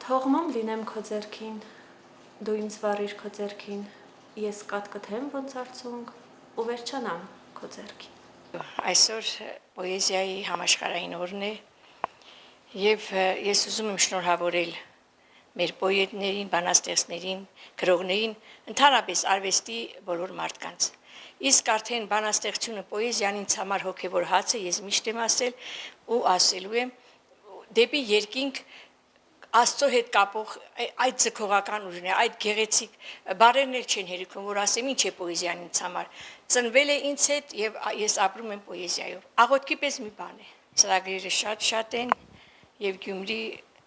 Թողմամ լինեմ քո ձեռքին, դու ինձ վառիր քո ձեռքին, ես կատկթեմ ոնց արցունք ու վերջանամ քո ձեռքին։ Այսօր պոեզիայի համաշխարհային օրն է եւ ես ուզում եմ շնորհավորել մեր պոետներին, բանաստեղծներին, գրողներին, ընդհանրապես արվեստի բոլոր մարդկանց։ Իսկ արդեն բանաստեղծությունը, պոեզիան ինձ համար հոգևոր հաց է, ես միշտ եմ ասել ու ասելու եմ դեպի երկինք Աստծո հետ կապող այդ ձգողական ուժն է, այդ գեղեցիկ բառերն էլ չեն հերիքում, որ ասեմ ինչ է պոեզիան ինձ համար։ Ծնվել է ինձ հետ եւ ես ապրում եմ պոեզիայով։ Աղոթքի պես մի բան է։ Ծրագրերը շատ են եւ Գյումրի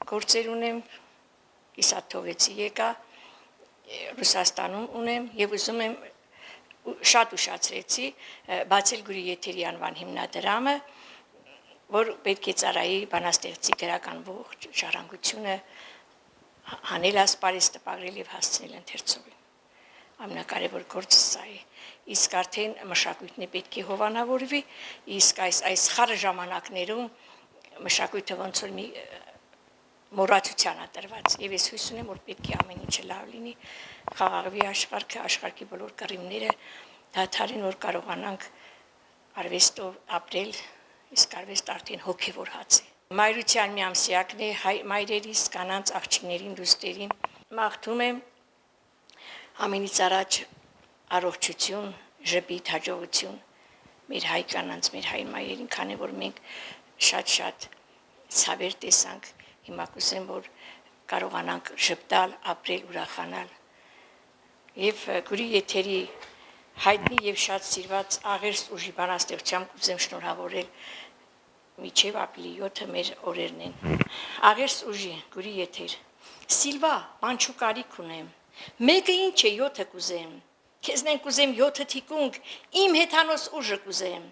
գործեր ունեմ, իսատ թողեցի եկա, Ռուսաստանում ունեմ եւ ուզում եմ շատ ուշացրեցի բացել Գուրի եթերի անվան հիմնադրամը, որ պետք է ծառայի բանաստեղծի գրական ողջ ժառանգությունը հանել ասպարեզ տպագրել եւ հասցնել ընթերցողին։ Ամենակարևոր գործը սա է։ Իսկ արդեն մշակույթն է պետք է հովանավորվի, իսկ այս խառը ժամանակներում մշակույթը ոնց որ մի մոռացության է տրված եւ ես հույս ունեմ որ պետք է ամեն ինչը լավ լինի, խաղաղվի աշխարհը, աշխարհի բոլոր կռիվները դադարեն, որ կարողանանք արվեստով ապրել, իսկ արվեստը արդեն հոգևոր հաց է։ Մայրության մի ամսյակն է մայրերիս, կանանց, աղջիկներին, դուստերին մաղթում եմ ամենից առաջ առողջություն, ժպիտ, հաջողություն մեր հայ կանանց, մեր հայ մայրերին, քանի որ մենք շատ ցավեր տեսանք, հիմա կուզեմ որ կարողանանք ժպտալ, ապրել, ուրախանալ։ Եվ Գուրի եթերի հայտնի եւ շատ սիրված աղերս ուժի բանաստեղծությամբ կուզեմ շնորհավորել միջև ապրիլի 7-ը մեր օրերն են։ Աղերս ուժի Գուրի եթեր։ Սիլվա, բանչու կարիք ունեմ։ Մեկը ինչ է 7-ը կուզեմ։ Քեզնեն կուզեմ 7 թիկունք, իմ հեթանոս ուժը կուզեմ։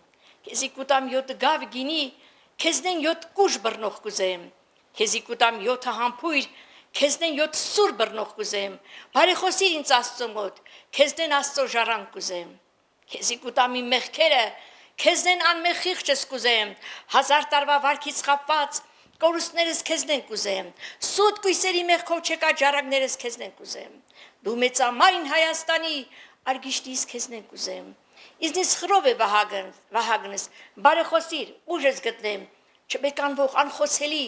Քեզի կուտամ 7 գավ գինի, քեզնեն 7 կուժ բռնող կուզեմ։ Քեզի կուտամ 7 համբույր, քեզնեն 7 սուր բռնող կուզեմ։ Բարեխոսիր ինձ Աստծո մոտ, քեզնեն Աստծո ժառանգ կուզեմ։ Քեզի կուտամ իմ մեղքերը, քեզնեն անմեղ խիղճս կուզեմ, 1000 տարվա վարքից խապված կորուստներս քեզնեն կուզեմ, սուտ կույսերի մեղքով չեկած ժառանգներս քեզնեն կուզեմ։ Դու մեծամայն Հայաստանի արգիշտիս քեզնեն կուզեմ։ Իզնից խրով է Վահագնս, բարեխոսիր, ուժս գտնեմ, չբեկանվող անխոսելի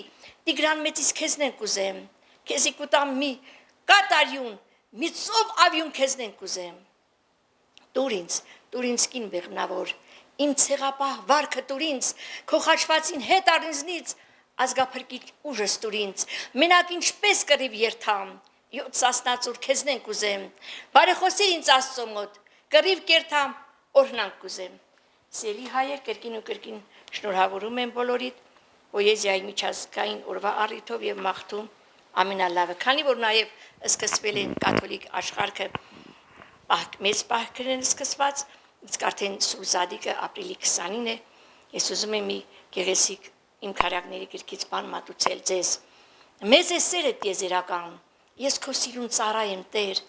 Տիգրան մեծից քեզնեն կուզեմ։ Քեզի կուտամ մի կատարյուն, մի ծով ավյուն քեզնեն կուզեմ։ Տուր ինձ կին բեղմնավոր, իմ ցեղապահ վարքը տուր ինձ, քո խաչվածին հետ առ ինձնից, ազգափրկիչ ուժս տուր ինձ, մենակ ինչպես կռիվ երթամ, 7 սասնածուր քեզնեն կուզեմ, բարեխոսիր ինձ Աստծո մոտ, կռիվ կերթամ, օրհնանք կուզեմ։ Սիրելի հայեր, կրկին ու կրկին շնորհավորում եմ բոլորիդ, պոեզիայի միջազգային օրվա առիթով եւ մաղթում ամենալավը, քանի որ նաեւ սկսվել են կաթոլիկ աշխարհը մեծ պահքերն են սկսված, իսկ արդեն Սուրզադիկը ապրիլի 20-ին է, ես ուզում եմ մի գեղեցիկ իմ քարակների գրքից բան մատուցել ձեզ։ Մեծ է սերը տիեզերական, ես քո սիրուն ծառա եմ Տեր,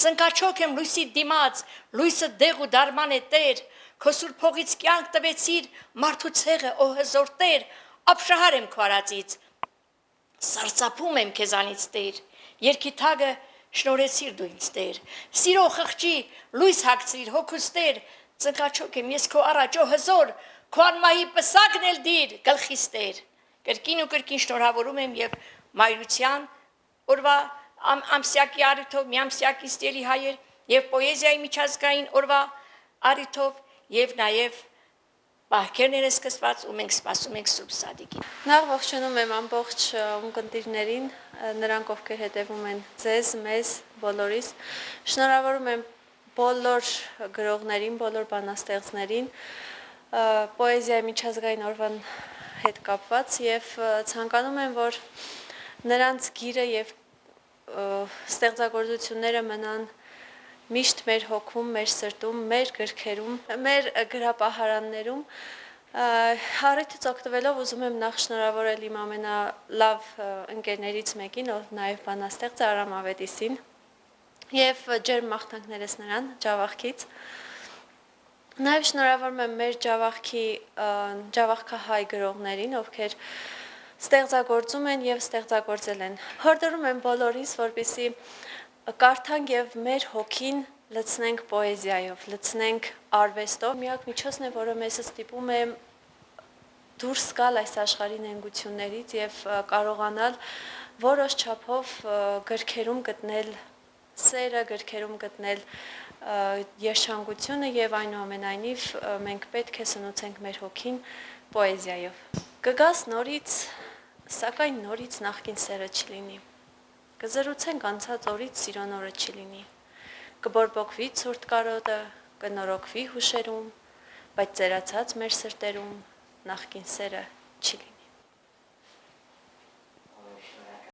ծնկաչոք եմ լույսի դիմաց, լույսը դեղ ու դարման է Տեր, քո սուր փողից կյանք տվեցիր, մարդու ցեղը օ հզոր Տեր, ապշահար եմ քո արածից, սարսափում եմ քեզանից Տեր, երկի թագը շնորհեցիր դու ինձ Տեր, սիրո խղճի լույս հագցրիր հոգուս Տեր, ծնկաչոք եմ ես քո առաջ օ հզոր, քո անմահի պսակն էլ դիր գլխիս Տեր։ Կրկին ու կրկին շնորհավորում եմ եւ մայրության օրվա ամսյակի առիթով, մի ամսյակից ելի հայեր եւ պոեզիայի միջազգային օրվա առիթով եւ նաեւ պահքերն են սկսված ու մենք սպասում ենք Սուրբ Սադիկին։ Նախ ողջունում եմ ամբողջ ունկնդիրներին, նրանք ովքեր հետևում են ձեզ, մեզ, բոլորիս։ Շնորհավորում եմ բոլոր գրողներին, բոլոր բանաստեղծներին, պոեզիայի միջազգային օրվան հետ կապված եւ ցանկանում եմ, որ նրանց գիրը եւ ստեղծագործությունները մնան միշտ մեր հոգում, մեր սրտում, մեր գրքերում, մեր գրապահարաններում։ Առիթից օգտվելով ուզում եմ նախ շնորհավորել իմ ամենալավ ընկերներից մեկին, ով նաև բանաստեղծ է, Արամ Ավետիսին, եւ ջերմ մաղթանքներս նրան Ջավախքից։ Նաև շնորհավորում եմ մեր Ջավախքի ջավախքահայ գրողներին, ովքեր ստեղծագործում են եւ ստեղծագործել են։ Հորդորում եմ բոլորիս, որպեսզի կարդանք եւ մեր հոգին լցնենք պոեզիայով, լցնենք արվեստով։ Միակ միջոցն է, որը մեզ ստիպում է դուրս գալ այս աշխարհի նենգություններից եւ կարողանալ որոշ չափով գրքերում գտնել սերը, գրքերում գտնել երջանկությունը եւ այնուամենայնիվ մենք պետք է սնուցենք մեր հոգին պոեզիայով։ Կգաս նորից, սակայն նորից նախկին սերը չլինի։ Կզրուցենք անցած օրից սիրուն օրը չլինի։ Կբորբոքվի ցուրտ կարոտը, կնորոգվի հուշերում, բայց ծերացած մեր սրտերում նախկին սերը չլինի։